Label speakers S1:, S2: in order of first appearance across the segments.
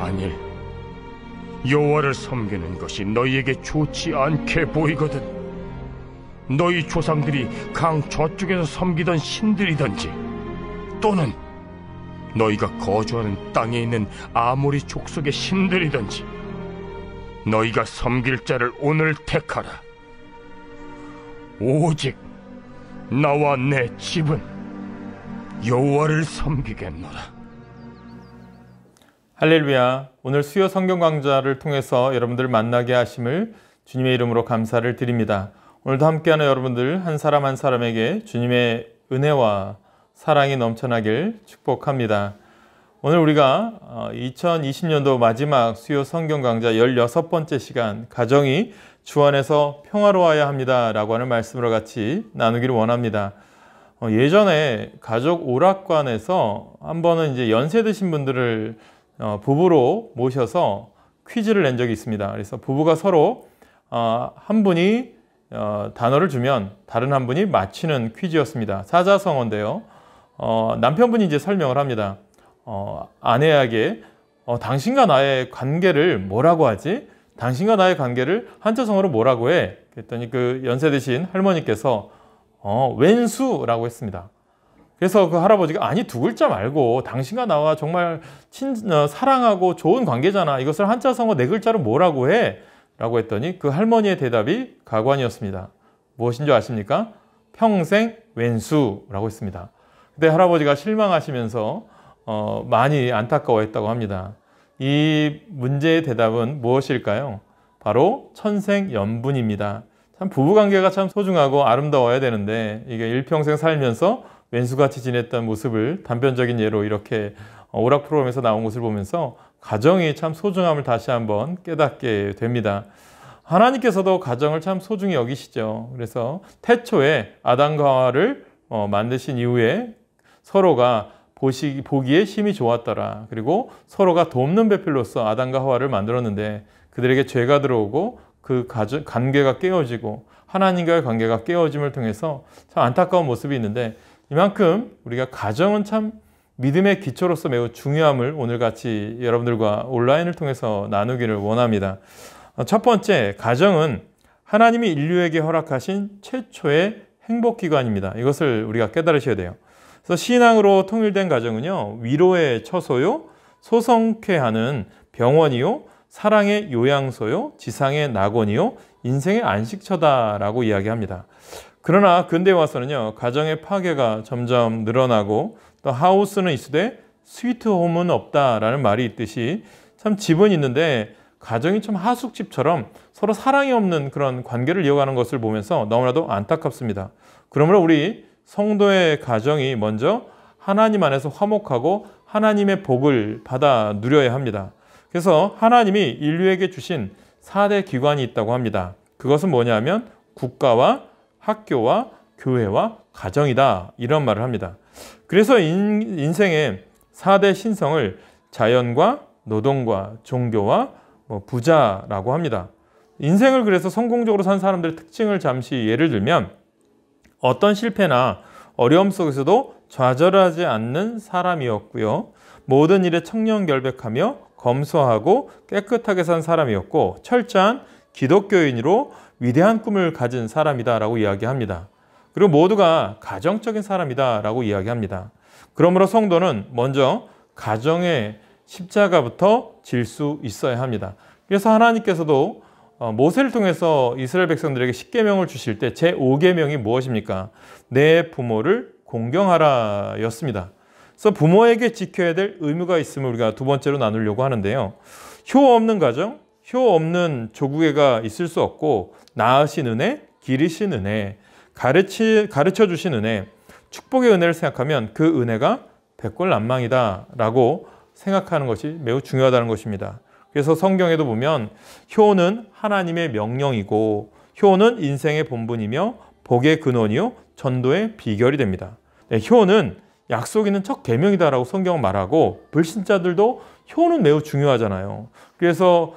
S1: 만일 여호와를 섬기는 것이 너희에게 좋지 않게 보이거든 너희 조상들이 강 저쪽에서 섬기던 신들이든지 또는 너희가 거주하는 땅에 있는 아모리 족속의 신들이든지 너희가 섬길 자를 오늘 택하라. 오직 나와 내 집은 여호와를 섬기겠노라.
S2: 할렐루야. 오늘 수요 성경 강좌를 통해서 여러분들을 만나게 하심을 주님의 이름으로 감사를 드립니다. 오늘도 함께하는 여러분들 한 사람 한 사람에게 주님의 은혜와 사랑이 넘쳐나길 축복합니다. 오늘 우리가 2020년도 마지막 수요 성경 강좌 16번째 시간 가정이 주 안에서 평화로워야 합니다 라고 하는 말씀으로 같이 나누기를 원합니다. 예전에 가족 오락관에서 한 번은 이제 연세 드신 분들을 부부로 모셔서 퀴즈를 낸 적이 있습니다. 그래서 부부가 서로 한 분이 단어를 주면 다른 한 분이 맞히는 퀴즈였습니다. 사자성어인데요. 남편분이 이제 설명을 합니다. 아내에게 당신과 나의 관계를 뭐라고 하지? 당신과 나의 관계를 한자성어로 뭐라고 해? 그랬더니 그 연세 드신 할머니께서 왼수라고 했습니다. 그래서 그 할아버지가 아니 두 글자 말고 당신과 나와 정말 사랑하고 좋은 관계잖아. 이것을 한자성어 네 글자로 뭐라고 해? 라고 했더니 그 할머니의 대답이 가관이었습니다. 무엇인 줄 아십니까? 평생 왼수라고 했습니다. 그때 할아버지가 실망하시면서 많이 안타까워했다고 합니다. 이 문제의 대답은 무엇일까요? 바로 천생연분입니다. 참 부부관계가 참 소중하고 아름다워야 되는데 이게 일평생 살면서 왼수같이 지냈던 모습을 단편적인 예로 이렇게 오락 프로그램에서 나온 것을 보면서 가정이 참 소중함을 다시 한번 깨닫게 됩니다. 하나님께서도 가정을 참 소중히 여기시죠. 그래서 태초에 아담과 하와를 만드신 이후에 서로가 보기에 힘이 좋았더라. 그리고 서로가 돕는 배필로서 아담과 하와를 만들었는데 그들에게 죄가 들어오고 그 관계가 깨어지고 하나님과의 관계가 깨어짐을 통해서 참 안타까운 모습이 있는데 이만큼 우리가 가정은 참 믿음의 기초로서 매우 중요함을 오늘 같이 여러분들과 온라인을 통해서 나누기를 원합니다. 첫 번째, 가정은 하나님이 인류에게 허락하신 최초의 행복기관입니다. 이것을 우리가 깨달으셔야 돼요. 그래서 신앙으로 통일된 가정은요, 위로의 처소요, 소성케 하는 병원이요, 사랑의 요양소요, 지상의 낙원이요, 인생의 안식처다라고 이야기합니다. 그러나 근대에 와서는요, 가정의 파괴가 점점 늘어나고 또 하우스는 있으되 스위트홈은 없다라는 말이 있듯이 참 집은 있는데 가정이 참 하숙집처럼 서로 사랑이 없는 그런 관계를 이어가는 것을 보면서 너무나도 안타깝습니다. 그러므로 우리 성도의 가정이 먼저 하나님 안에서 화목하고 하나님의 복을 받아 누려야 합니다. 그래서 하나님이 인류에게 주신 4대 기관이 있다고 합니다. 그것은 뭐냐면 국가와 학교와 교회와 가정이다 이런 말을 합니다. 그래서 인생의 4대 신성을 자연과 노동과 종교와 부자라고 합니다. 인생을 그래서 성공적으로 산 사람들의 특징을 잠시 예를 들면 어떤 실패나 어려움 속에서도 좌절하지 않는 사람이었고요. 모든 일에 청렴결백하며 검소하고 깨끗하게 산 사람이었고 철저한 기독교인으로 위대한 꿈을 가진 사람이다라고 이야기합니다. 그리고 모두가 가정적인 사람이다라고 이야기합니다. 그러므로 성도는 먼저 가정의 십자가부터 질 수 있어야 합니다. 그래서 하나님께서도 모세를 통해서 이스라엘 백성들에게 십계명을 주실 때 제5계명이 무엇입니까? 내 부모를 공경하라 였습니다. 그래서 부모에게 지켜야 될 의무가 있음을 우리가 두 번째로 나누려고 하는데요. 효 없는 가정, 효 없는 조국애가 있을 수 없고 낳으신 은혜, 기르신 은혜, 가르쳐 주신 은혜, 축복의 은혜를 생각하면 그 은혜가 백골난망이다 라고 생각하는 것이 매우 중요하다는 것입니다. 그래서 성경에도 보면 효는 하나님의 명령이고 효는 인생의 본분이며 복의 근원이요 전도의 비결이 됩니다. 네, 효는 약속 있는 첫 계명이다라고 성경은 말하고 불신자들도 효는 매우 중요하잖아요. 그래서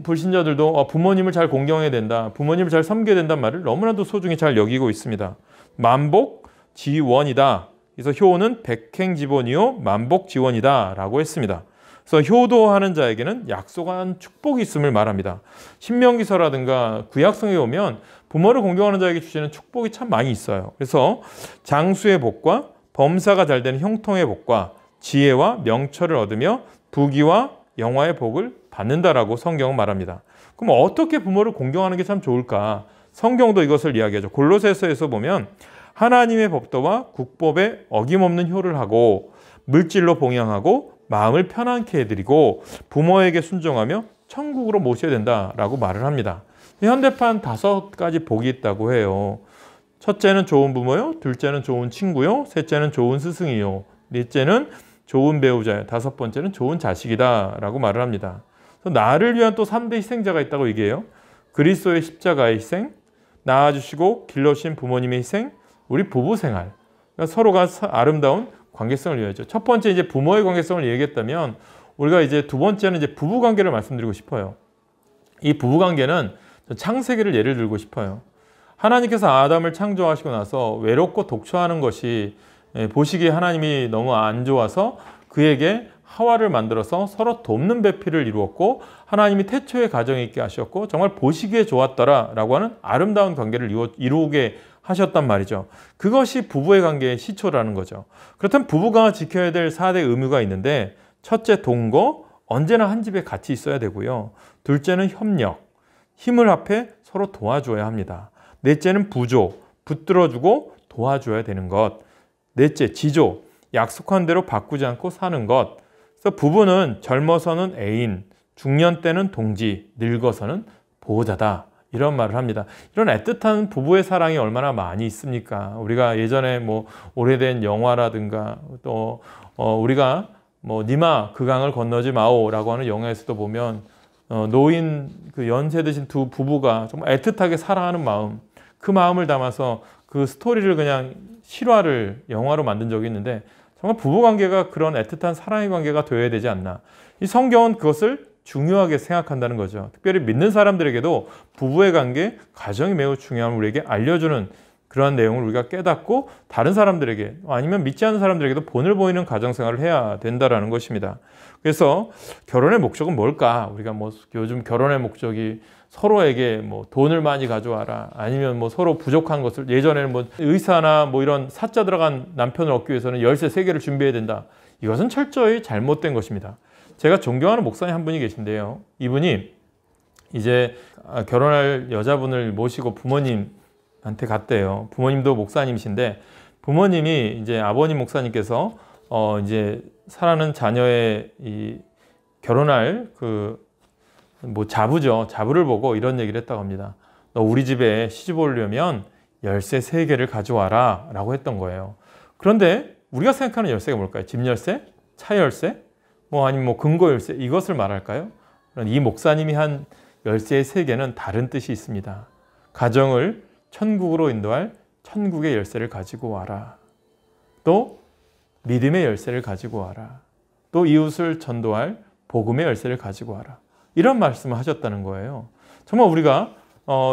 S2: 불신자들도 부모님을 잘 공경해야 된다, 부모님을 잘 섬겨야 된다는 말을 너무나도 소중히 잘 여기고 있습니다. 만복지원이다. 그래서 효는 백행지원이요 만복지원이다 라고 했습니다. 그래서 효도하는 자에게는 약속한 축복이 있음을 말합니다. 신명기서라든가 구약성에 오면 부모를 공경하는 자에게 주시는 축복이 참 많이 있어요. 그래서 장수의 복과 범사가 잘 되는 형통의 복과 지혜와 명철을 얻으며 부귀와 영화의 복을 받는다라고 성경은 말합니다. 그럼 어떻게 부모를 공경하는 게 참 좋을까? 성경도 이것을 이야기하죠. 골로새서에서 보면 하나님의 법도와 국법에 어김없는 효를 하고 물질로 봉양하고 마음을 편안케 해드리고 부모에게 순종하며 천국으로 모셔야 된다라고 말을 합니다. 현대판 5가지 복이 있다고 해요. 첫째는 좋은 부모요, 둘째는 좋은 친구요, 셋째는 좋은 스승이요, 넷째는 좋은 배우자요, 5번째는 좋은 자식이다 라고 말을 합니다. 나를 위한 또 3대 희생자가 있다고 얘기해요. 그리스도의 십자가의 희생, 낳아주시고 길러주신 부모님의 희생, 우리 부부 생활. 그러니까 서로가 아름다운 관계성을 이어야죠. 첫 번째 이제 부모의 관계성을 얘기했다면 우리가 이제 두 번째는 이제 부부 관계를 말씀드리고 싶어요. 이 부부 관계는 창세기를 예를 들고 싶어요. 하나님께서 아담을 창조하시고 나서 외롭고 독초하는 것이 보시기에 하나님이 너무 안 좋아서 그에게 하와를 만들어서 서로 돕는 배필을 이루었고 하나님이 태초에 가정이 있게 하셨고 정말 보시기에 좋았더라라고 하는 아름다운 관계를 이루게 하셨단 말이죠. 그것이 부부의 관계의 시초라는 거죠. 그렇다면 부부가 지켜야 될 4대 의무가 있는데 첫째 동거, 언제나 한 집에 같이 있어야 되고요. 둘째는 협력, 힘을 합해 서로 도와줘야 합니다. 넷째는 부조, 붙들어주고 도와줘야 되는 것. 넷째 지조, 약속한 대로 바꾸지 않고 사는 것. 그래서 부부는 젊어서는 애인, 중년 때는 동지, 늙어서는 보호자다. 이런 말을 합니다. 이런 애틋한 부부의 사랑이 얼마나 많이 있습니까? 우리가 예전에 뭐 오래된 영화라든가 또 우리가 뭐 니마 그 강을 건너지 마오라고 하는 영화에서도 보면 노인 그 연세 드신 두 부부가 정말 애틋하게 사랑하는 마음, 그 마음을 담아서 그 스토리를 그냥 실화를 영화로 만든 적이 있는데 정말 부부관계가 그런 애틋한 사랑의 관계가 되어야 되지 않나. 이 성경은 그것을 중요하게 생각한다는 거죠. 특별히 믿는 사람들에게도 부부의 관계, 가정이 매우 중요함을 우리에게 알려주는 그러한 내용을 우리가 깨닫고 다른 사람들에게 아니면 믿지 않는 사람들에게도 본을 보이는 가정생활을 해야 된다라는 것입니다. 그래서 결혼의 목적은 뭘까? 우리가 뭐 요즘 결혼의 목적이 서로에게 뭐 돈을 많이 가져와라 아니면 뭐 서로 부족한 것을 예전에는 뭐 의사나 뭐 이런 사자 들어간 남편을 얻기 위해서는 열쇠 3개를 준비해야 된다. 이것은 철저히 잘못된 것입니다. 제가 존경하는 목사님 한 분이 계신데요. 이분이 이제 결혼할 여자분을 모시고 부모님한테 갔대요. 부모님도 목사님이신데 부모님이 이제 아버님 목사님께서 이제 사랑하는 자녀의 이 결혼할 그 뭐 자부죠. 자부를 보고 이런 얘기를 했다고 합니다. 너 우리 집에 시집 오려면 열쇠 3개를 가져와라 라고 했던 거예요. 그런데 우리가 생각하는 열쇠가 뭘까요? 집 열쇠? 차 열쇠? 뭐 아니면 뭐 금고 열쇠? 이것을 말할까요? 이 목사님이 한 열쇠의 3개는 다른 뜻이 있습니다. 가정을 천국으로 인도할 천국의 열쇠를 가지고 와라. 또 믿음의 열쇠를 가지고 와라. 또 이웃을 전도할 복음의 열쇠를 가지고 와라. 이런 말씀을 하셨다는 거예요. 정말 우리가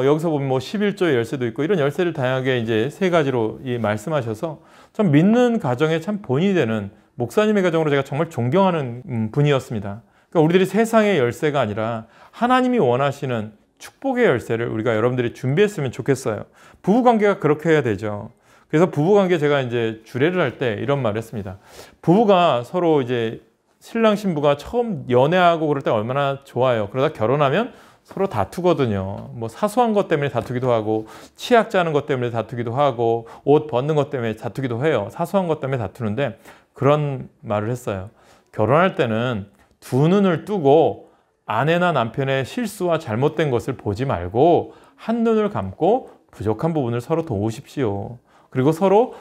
S2: 여기서 보면 뭐 11조의 열쇠도 있고 이런 열쇠를 다양하게 이제 3가지로 말씀하셔서 참 믿는 가정에 참 본이 되는 목사님의 가정으로 제가 정말 존경하는 분이었습니다. 그러니까 우리들이 세상의 열쇠가 아니라 하나님이 원하시는 축복의 열쇠를 우리가 여러분들이 준비했으면 좋겠어요. 부부관계가 그렇게 해야 되죠. 그래서 부부관계 제가 이제 주례를 할 때 이런 말을 했습니다. 부부가 서로 이제 신랑 신부가 처음 연애하고 그럴 때 얼마나 좋아요. 그러다 결혼하면 서로 다투거든요. 뭐 사소한 것 때문에 다투기도 하고 치약 짜는 것 때문에 다투기도 하고 옷 벗는 것 때문에 다투기도 해요. 사소한 것 때문에 다투는데 그런 말을 했어요. 결혼할 때는 두 눈을 뜨고 아내나 남편의 실수와 잘못된 것을 보지 말고 한 눈을 감고 부족한 부분을 서로 도우십시오. 그리고 서로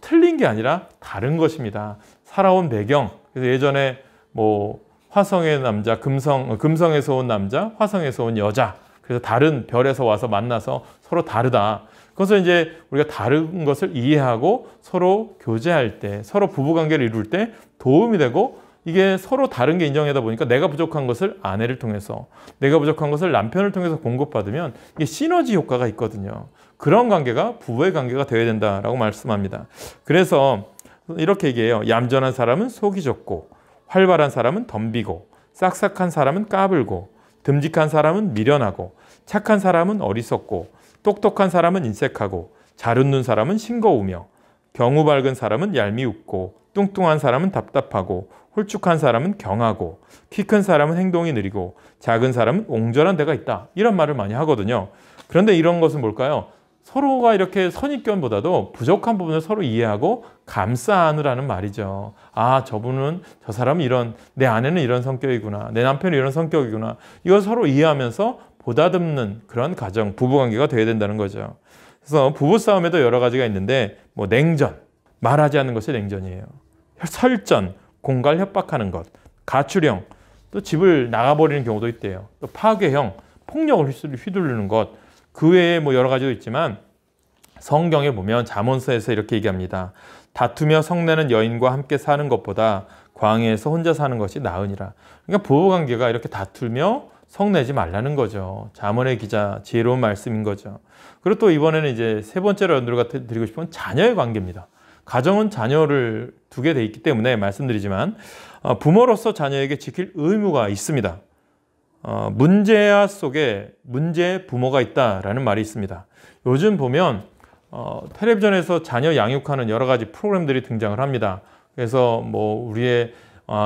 S2: 틀린 게 아니라 다른 것입니다. 살아온 배경. 그래서 예전에 뭐 화성의 남자, 금성에서 온 남자, 화성에서 온 여자. 그래서 다른 별에서 와서 만나서 서로 다르다. 그래서 이제 우리가 다른 것을 이해하고 서로 교제할 때, 서로 부부관계를 이룰 때 도움이 되고 이게 서로 다른 게 인정하다 보니까 내가 부족한 것을 아내를 통해서, 내가 부족한 것을 남편을 통해서 공급받으면 이게 시너지 효과가 있거든요. 그런 관계가 부부의 관계가 되어야 된다라고 말씀합니다. 그래서 이렇게 얘기해요. 얌전한 사람은 속이 좁고 활발한 사람은 덤비고 싹싹한 사람은 까불고 듬직한 사람은 미련하고 착한 사람은 어리석고 똑똑한 사람은 인색하고 잘 웃는 사람은 싱거우며 경우 밝은 사람은 얄미웃고 뚱뚱한 사람은 답답하고 홀쭉한 사람은 경하고 키 큰 사람은 행동이 느리고 작은 사람은 옹졸한 데가 있다. 이런 말을 많이 하거든요. 그런데 이런 것은 뭘까요? 서로가 이렇게 선입견보다도 부족한 부분을 서로 이해하고 감싸 안으라는 말이죠. 아, 저 사람은 이런, 내 아내는 이런 성격이구나. 내 남편은 이런 성격이구나. 이걸 서로 이해하면서 보다듬는 그런 가정, 부부관계가 되어야 된다는 거죠. 그래서 부부싸움에도 여러 가지가 있는데 뭐 냉전, 말하지 않는 것이 냉전이에요. 설전, 공갈 협박하는 것, 가출형, 또 집을 나가버리는 경우도 있대요. 또 파괴형, 폭력을 휘두르는 것, 그 외에 뭐 여러 가지도 있지만 성경에 보면 잠언서에서 이렇게 얘기합니다. 다투며 성내는 여인과 함께 사는 것보다 광야에서 혼자 사는 것이 나으니라. 그러니까 부부관계가 이렇게 다투며 성내지 말라는 거죠. 잠언의 기자, 지혜로운 말씀인 거죠. 그리고 또 이번에는 이제 세 번째로 여러분들과 드리고 싶은 자녀의 관계입니다. 가정은 자녀를 두게 돼 있기 때문에 말씀드리지만 부모로서 자녀에게 지킬 의무가 있습니다. 문제야 속에 문제의 부모가 있다라는 말이 있습니다. 요즘 보면 텔레비전에서 자녀 양육하는 여러 가지 프로그램들이 등장을 합니다. 그래서 뭐 우리의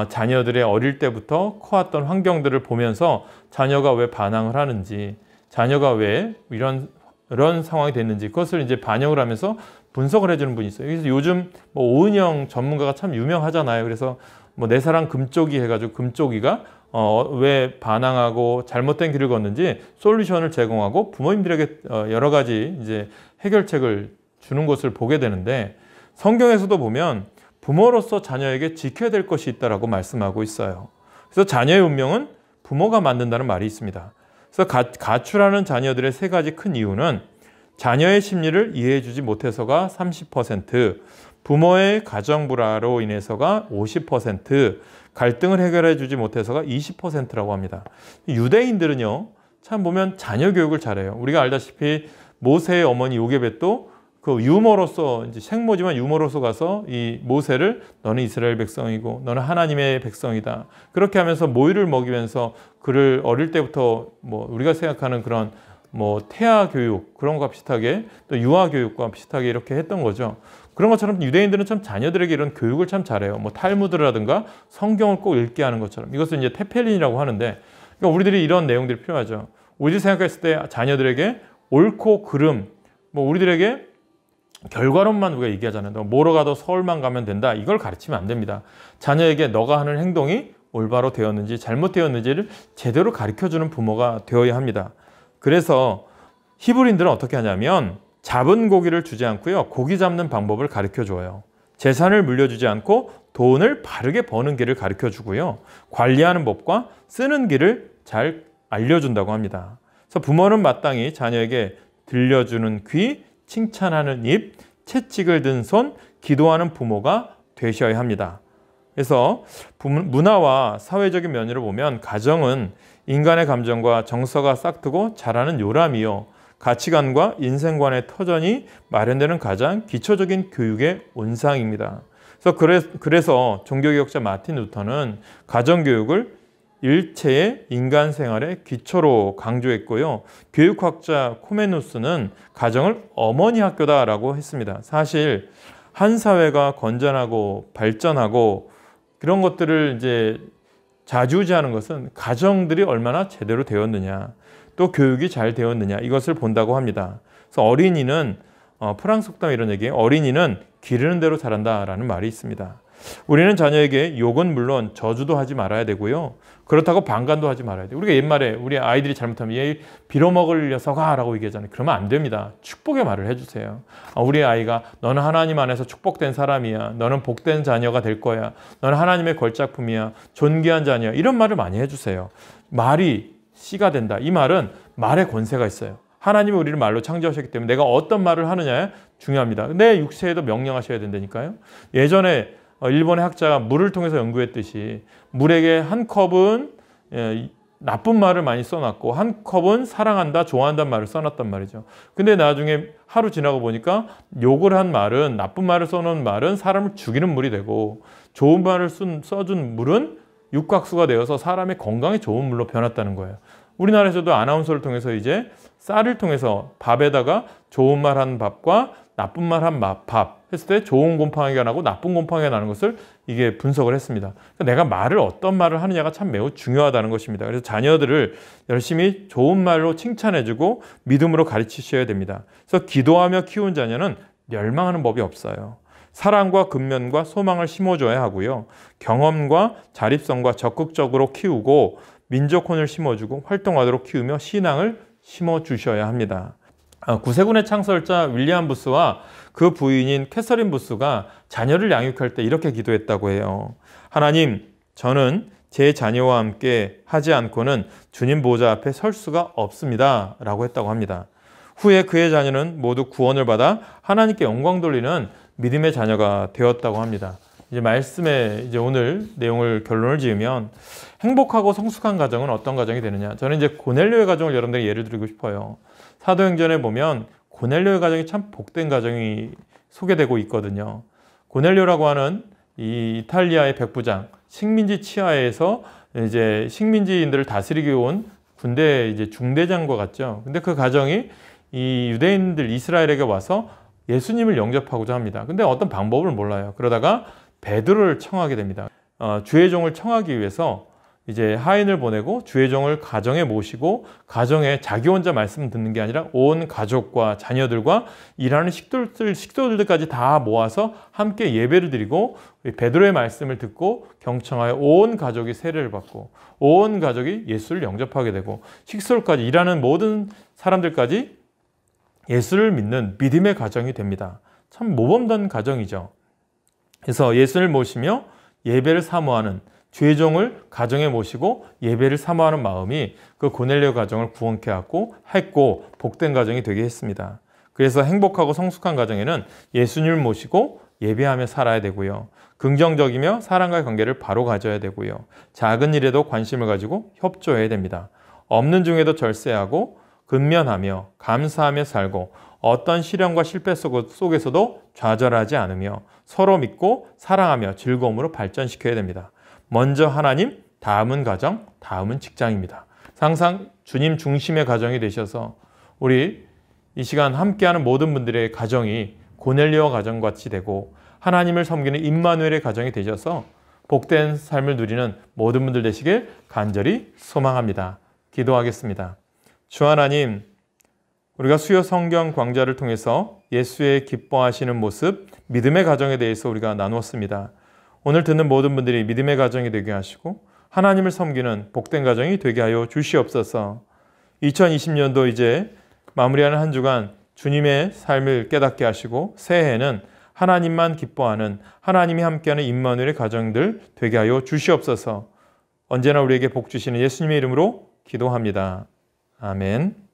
S2: 자녀들의 어릴 때부터 커왔던 환경들을 보면서 자녀가 왜 반항을 하는지, 자녀가 왜 이런 상황이 됐는지 그것을 이제 반영을 하면서 분석을 해주는 분이 있어요. 그래서 요즘 뭐 오은영 전문가가 참 유명하잖아요. 그래서 뭐 내 사랑 금쪽이 해가지고 금쪽이가 왜 반항하고 잘못된 길을 걷는지 솔루션을 제공하고 부모님들에게 여러 가지 이제 해결책을 주는 것을 보게 되는데, 성경에서도 보면 부모로서 자녀에게 지켜야 될 것이 있다라고 말씀하고 있어요. 그래서 자녀의 운명은 부모가 만든다는 말이 있습니다. 그래서 가출하는 자녀들의 세 가지 큰 이유는 자녀의 심리를 이해해 주지 못해서가 30%, 부모의 가정불화로 인해서가 50%, 갈등을 해결해 주지 못해서가 20%라고 합니다. 유대인들은요, 참 보면 자녀 교육을 잘해요. 우리가 알다시피 모세의 어머니 요게벳도 그 유모로서, 이제 생모지만 유모로서 가서 이 모세를 너는 이스라엘 백성이고 너는 하나님의 백성이다. 그렇게 하면서 모유를 먹이면서 그를 어릴 때부터 뭐 우리가 생각하는 그런 뭐 태아 교육 그런 것과 비슷하게 또 유아 교육과 비슷하게 이렇게 했던 거죠. 그런 것처럼 유대인들은 참 자녀들에게 이런 교육을 참 잘해요. 뭐 탈무드라든가 성경을 꼭 읽게 하는 것처럼. 이것을 이제 테펠린이라고 하는데, 그러니까 우리들이 이런 내용들이 필요하죠. 우리들이 생각했을 때 자녀들에게 옳고 그름, 뭐 우리들에게 결과론만 우리가 얘기하잖아요. 뭐로 가도 서울만 가면 된다. 이걸 가르치면 안 됩니다. 자녀에게 너가 하는 행동이 올바로 되었는지 잘못되었는지를 제대로 가르쳐주는 부모가 되어야 합니다. 그래서 히브리인들은 어떻게 하냐면 잡은 고기를 주지 않고요, 고기 잡는 방법을 가르쳐줘요. 재산을 물려주지 않고 돈을 바르게 버는 길을 가르쳐주고요, 관리하는 법과 쓰는 길을 잘 알려준다고 합니다. 그래서 부모는 마땅히 자녀에게 들려주는 귀, 칭찬하는 입, 채찍을 든 손, 기도하는 부모가 되셔야 합니다. 그래서 문화와 사회적인 면으로 보면 가정은 인간의 감정과 정서가 싹트고 자라는 요람이요, 가치관과 인생관의 터전이 마련되는 가장 기초적인 교육의 온상입니다. 그래서 종교개혁자 마틴 루터는 가정교육을 일체의 인간 생활의 기초로 강조했고요, 교육학자 코메누스는 가정을 어머니 학교다라고 했습니다. 사실 한 사회가 건전하고 발전하고 그런 것들을 이제 좌지우지하는 것은 가정들이 얼마나 제대로 되었느냐, 또 교육이 잘 되었느냐, 이것을 본다고 합니다. 그래서 어린이는 프랑스 속담 이런 얘기예요. 어린이는 기르는 대로 자란다라는 말이 있습니다. 우리는 자녀에게 욕은 물론 저주도 하지 말아야 되고요, 그렇다고 방관도 하지 말아야 돼요. 우리가 옛말에 우리 아이들이 잘못하면 얘 빌어먹을 녀석아 라고 얘기하잖아요. 그러면 안 됩니다. 축복의 말을 해주세요. 우리 아이가 너는 하나님 안에서 축복된 사람이야, 너는 복된 자녀가 될 거야, 너는 하나님의 걸작품이야, 존귀한 자녀야, 이런 말을 많이 해주세요. 말이 씨가 된다. 이 말은 말의 권세가 있어요. 하나님이 우리를 말로 창조하셨기 때문에 내가 어떤 말을 하느냐에 중요합니다. 내 육체에도 명령하셔야 된다니까요. 예전에 일본의 학자가 물을 통해서 연구했듯이 물에게 한 컵은 나쁜 말을 많이 써놨고 한 컵은 사랑한다, 좋아한다는 말을 써놨단 말이죠. 근데 나중에 하루 지나고 보니까 욕을 한 말은, 나쁜 말을 써놓은 말은 사람을 죽이는 물이 되고 좋은 말을 써준 물은 육각수가 되어서 사람의 건강에 좋은 물로 변했다는 거예요. 우리나라에서도 아나운서를 통해서 이제 쌀을 통해서 밥에다가 좋은 말 한 밥과 나쁜 말 한 밥 했을 때 좋은 곰팡이가 나고 나쁜 곰팡이가 나는 것을 이게 분석을 했습니다. 그러니까 내가 말을 어떤 말을 하느냐가 참 매우 중요하다는 것입니다. 그래서 자녀들을 열심히 좋은 말로 칭찬해주고 믿음으로 가르치셔야 됩니다. 그래서 기도하며 키운 자녀는 멸망하는 법이 없어요. 사랑과 근면과 소망을 심어줘야 하고요. 경험과 자립성과 적극적으로 키우고 민족혼을 심어주고 활동하도록 키우며 신앙을 심어주셔야 합니다. 구세군의 창설자 윌리엄 부스와 그 부인인 캐서린 부스가 자녀를 양육할 때 이렇게 기도했다고 해요. 하나님, 저는 제 자녀와 함께 하지 않고는 주님 보좌 앞에 설 수가 없습니다. 라고 했다고 합니다. 후에 그의 자녀는 모두 구원을 받아 하나님께 영광 돌리는 믿음의 자녀가 되었다고 합니다. 이제 말씀에 이제 오늘 내용을 결론을 지으면 행복하고 성숙한 가정은 어떤 가정이 되느냐? 저는 이제 고넬료의 가정을 여러분들에게 예를 드리고 싶어요. 사도행전에 보면 고넬료의 가정이 참 복된 가정이 소개되고 있거든요. 고넬료라고 하는 이 이탈리아의 백부장, 식민지 치하에서 이제 식민지인들을 다스리기 온 군대 이제 중대장과 같죠. 근데 그 가정이 이 유대인들 이스라엘에게 와서 예수님을 영접하고자 합니다. 근데 어떤 방법을 몰라요. 그러다가 베드로를 청하게 됩니다. 주의 종을 청하기 위해서 이제 하인을 보내고 주의 종을 가정에 모시고 가정에 자기 혼자 말씀 듣는 게 아니라 온 가족과 자녀들과 일하는 식도들까지 다 모아서 함께 예배를 드리고 베드로의 말씀을 듣고 경청하여 온 가족이 세례를 받고 온 가족이 예수를 영접하게 되고 식솔까지 일하는 모든 사람들까지 예수를 믿는 믿음의 가정이 됩니다. 참 모범된 가정이죠. 그래서 예수를 모시며 예배를 사모하는 주의 종을 가정에 모시고 예배를 사모하는 마음이 그 고넬료 가정을 구원케 했고 복된 가정이 되게 했습니다. 그래서 행복하고 성숙한 가정에는 예수님을 모시고 예배하며 살아야 되고요. 긍정적이며 사람과의 관계를 바로 가져야 되고요. 작은 일에도 관심을 가지고 협조해야 됩니다. 없는 중에도 절세하고 근면하며 감사하며 살고 어떤 시련과 실패 속에서도 좌절하지 않으며 서로 믿고 사랑하며 즐거움으로 발전시켜야 됩니다. 먼저 하나님, 다음은 가정, 다음은 직장입니다. 항상 주님 중심의 가정이 되셔서 우리 이 시간 함께하는 모든 분들의 가정이 고넬료와 가정같이 되고 하나님을 섬기는 임마누엘의 가정이 되셔서 복된 삶을 누리는 모든 분들 되시길 간절히 소망합니다. 기도하겠습니다. 주 하나님, 우리가 수요 성경 강좌를 통해서 예수의 기뻐하시는 모습, 믿음의 가정에 대해서 우리가 나누었습니다. 오늘 듣는 모든 분들이 믿음의 가정이 되게 하시고 하나님을 섬기는 복된 가정이 되게 하여 주시옵소서. 2020년도 이제 마무리하는 한 주간 주님의 삶을 깨닫게 하시고 새해에는 하나님만 기뻐하는 하나님이 함께하는 임마누엘의 가정들 되게 하여 주시옵소서. 언제나 우리에게 복 주시는 예수님의 이름으로 기도합니다. 아멘.